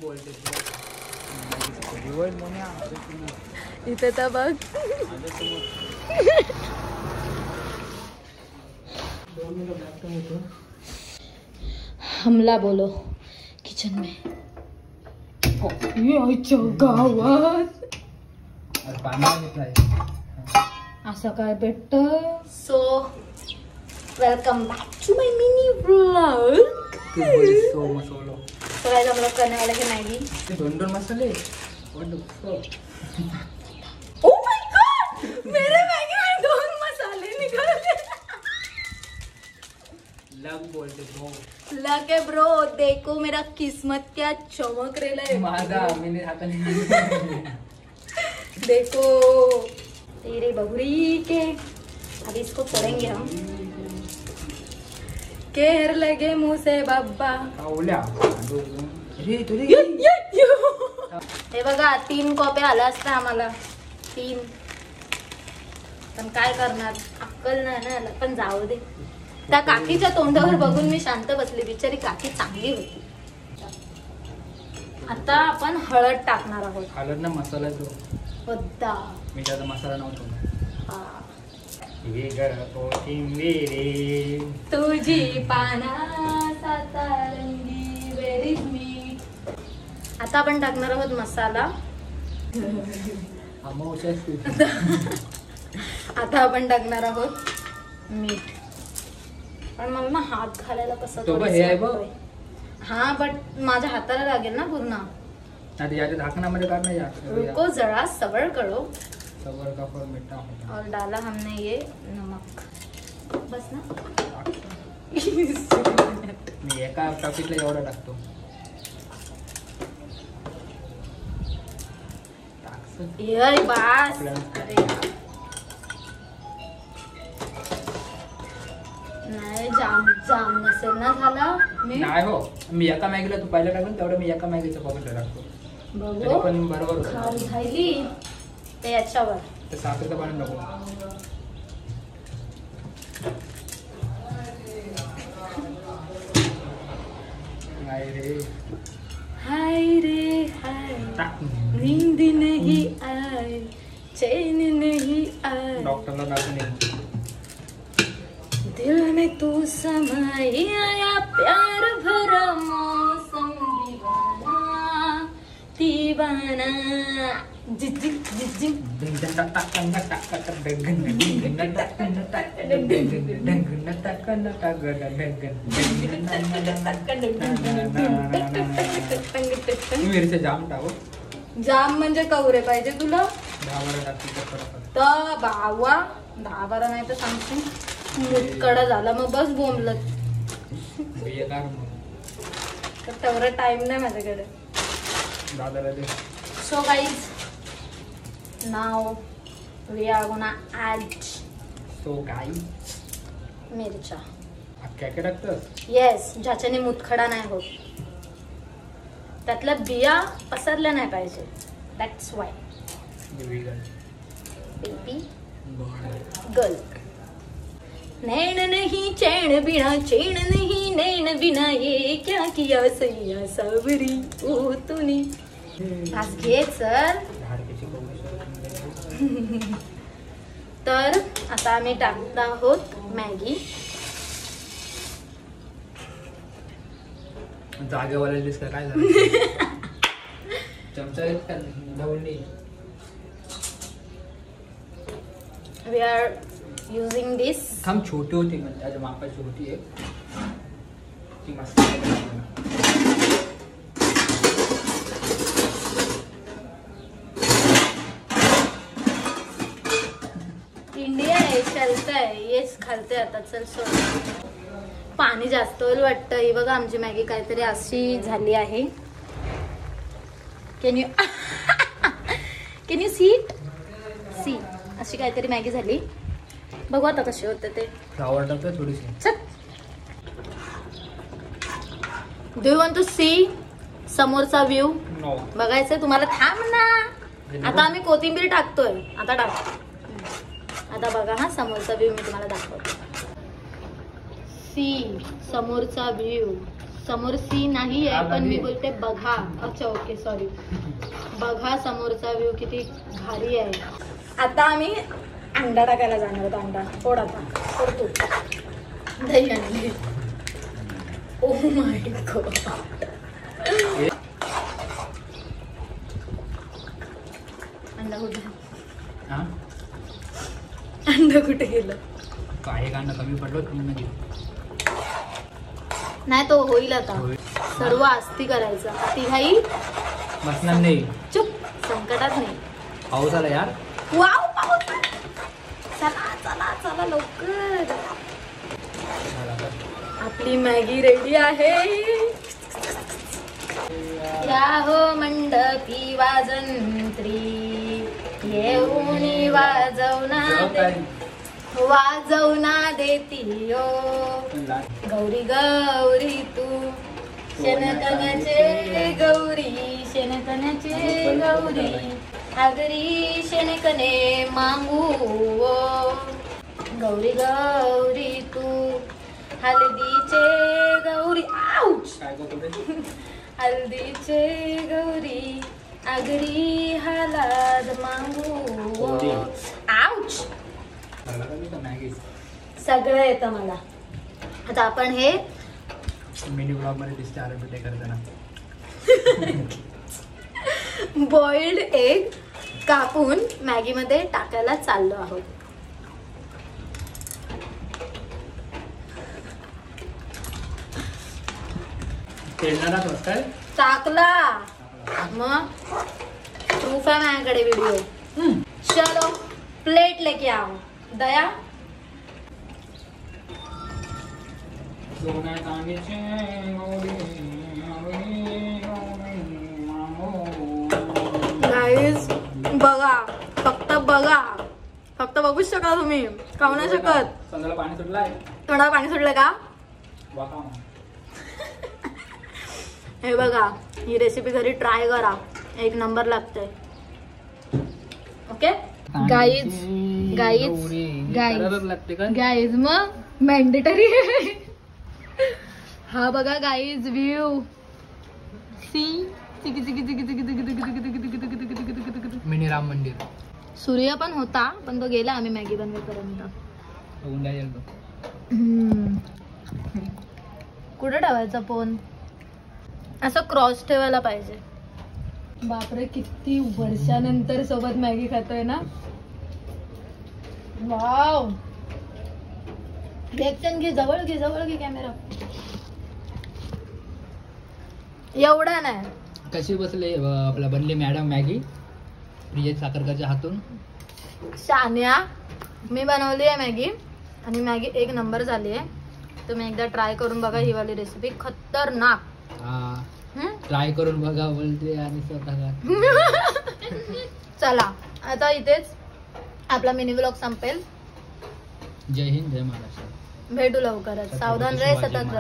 बोलते इथे तर बघ. हमला बोलो किचन में. गावात असं काय भेटत. So welcome back to my mini vlog. So मसाला तो गाइस हम लोग करने वाले हैं मैगी. दोन मसाले. ओह माय गॉड, मेरे मैगी में 2 मसाले निकले. लग बोलते ब्रो. लग है ब्रो. देखो मेरा किस्मत क्या चमक रहा है. माझा मैंने हाथ नहीं. देखो तेरे बबुरी के. अभी इसको तोड़ेंगे हम. केर लगे मुंह से बाबा. हे बघा 3 कॉप्या आल्या असत्या आम्हाला. 3 पण काय करणार, अक्कल नाही ना आला. पण जाऊ दे. त्या काकीच्या तोंडावर बघून मी शांत बसली. बिचारी काकी चांगली होती. आता आपण हळद टाकणार आहोत. हळद ना मसाला जो होता. मी त्याचा मसाला नव्हतो. हा. हे गरम कोथिंबीर तुझी पाना सातारंगी व्हेरी मीठ. आता आपण टाकणार आहोत मसाला. आता आपण टाकणार आहोत मीठ. पण मला ना हात घालायला कसं. हा बट माझ्या हाताला लागेल ना पूर्ण. ढाकणामध्ये रुको जरा सबर करो. सबर का फल मीठा होता. और डाला हमने ये नमक. बस ना. मी एका पॅकेटला एवढा टाकतो. ये बस. नाही जाम नसेल ना झाला. नाही हो, मी एका मॅगीला तू पहिला टाकून तेवढं मी एका मॅगीच्या पॉकेटला टाकतो. बघू पण बरोबर खाल झाली ते याच्यावर. ते साखरेचं पाणी नको. हाय रे हाय. नींद नहीं आए, चैन नहीं आए. डॉक्टरला दाखवून दिल में तू समाई आया प्यार भरा मौसम दीवाना जिजी जिजी. मिरच्या जाम टाकू. जाम म्हणजे कवरे पाहिजे तुला. 10-12 टाकते तर बावा 10-12 नाही तर सांगते. मुतकडा झाला मग बस बोंबलत. तर तेवढा टाइम नाही माझ्याकडे. So guys, now we are gonna add. So guys, मिरच्या. काय काय टाकतोस? येस, ज्याच्याने मुतखडा नाही होत. त्यातल्या बिया पसरल्या नाही पाहिजे. That's why. Baby girl. नैन नहीं चैन बिना, चैन नहीं नैन बिना, ये क्या किया सैया सावरी ओ तूने. घास घे सर. तर आता आम्ही टाकत आहोत मॅगी. जागेवाला दिसत काय झालं. चमचा ढवळणी. वी आर युजिंग दिस. थांब छोटी होती म्हणजे त्याच्या मापाची होती एक. ती मस्त. इंडिया आहे चलतंय. येस खालते आता. चल सोड. पाणी जास्त होईल वाटतं. ही बघा आमची मॅगी काहीतरी अशी झाली आहे. कॅन यू सी अशी काहीतरी मॅगी झाली. बघू आता कशी होते ते. फ्लावर टाकतो थोडीशी. चल. Do you want to see समोरचा व्ह्यू? नो. बघायचंय तुम्हाला. थांब ना. आता आम्ही कोथिंबीर टाकतोय. आता टाक. आता बघा हा समोरचा व्ह्यू मी तुम्हाला दाखवतो. सी समोरचा व्ह्यू. समोर सी नाही आहे पण मी बोलते बघा. अच्छा ओके सॉरी. बघा समोरचा व्ह्यू किती भारी आहे. आता आम्ही अंडा टाकायला जाणार आहोत. अंडा फोड आता. फोड तू. दही आणली. Oh my God. अंडा कुठे? अंडा कुठे गेलं? काय कांदा कमी पडलो मध्ये. नाही तो होईल आता. सर्व आस्ती करायचं. तिघाही बसणार नाही. चुप. संकटात नाही. पाऊस आला यार. वाव पाऊस. चला चला चला लवकर. आपली मॅगी रेडी आहे. या हो मंडपी वाजंत्री येऊन वाजवना देती ओ गौरी गौरी तू शेणकण्याचे गौरी शेणकण्याचे गौरी आगरी शेणकणे मागू ओ गौरी गौरी तू हळदीचे गौरी. आऊच. हल्दीचे गौरी आगरी हळद मागू. आऊच. सगळं येतं मला. आता आपण हे मिनी ब्लॉग मध्ये दिसते आरबीटे करताना. बॉइल्ड एग कापून मॅगी मध्ये टाकायला चाललो आहोत. टाकला मग प्रूफ आहे माझ्याकडे व्हिडिओ. चलो प्लेट लेके आओ. दया गाईज बघा. फक्त बघूच शका तुम्ही. खाऊ नाही शकत. तोंडाला पाणी सुटलंय. तोंडाला पाणी सुटलं का? हे बघा ही रेसिपी घरी ट्राय करा. एक नंबर लागते. ओके गाईज मग मॅन्डेटरी. हा बघा guys view. See mini Ram Mandir. सूर्य पण होता पण तो गेला आम्ही मॅगी बनवेपर्यंत. कुठे ठेवायचा फोन? असं क्रॉस ठेवायला पाहिजे. बापरे किती वर्षानंतर सोबत मॅगी खातोय ना. वाव. रिएक्शन घे. जवळ घे कॅमेरा. एवढा नाही. कशी बसले आपला बनली मॅडम मॅगी प्रियेश साखरकरच्या हातून. शान्या मी बनवली आहे मॅगी आणि मॅगी एक नंबर झाली आहे. तुम्ही एकदा ट्राय करून बघा. ही वाली रेसिपी खतरनाक. ट्राय करून बघा बोलते आणि स्वतः. चला आता इथेच आपला मिनी व्लॉग संपेल. जय हिंद जय महाराष्ट्र. भेटू लवकरच. सावधान रे. सतत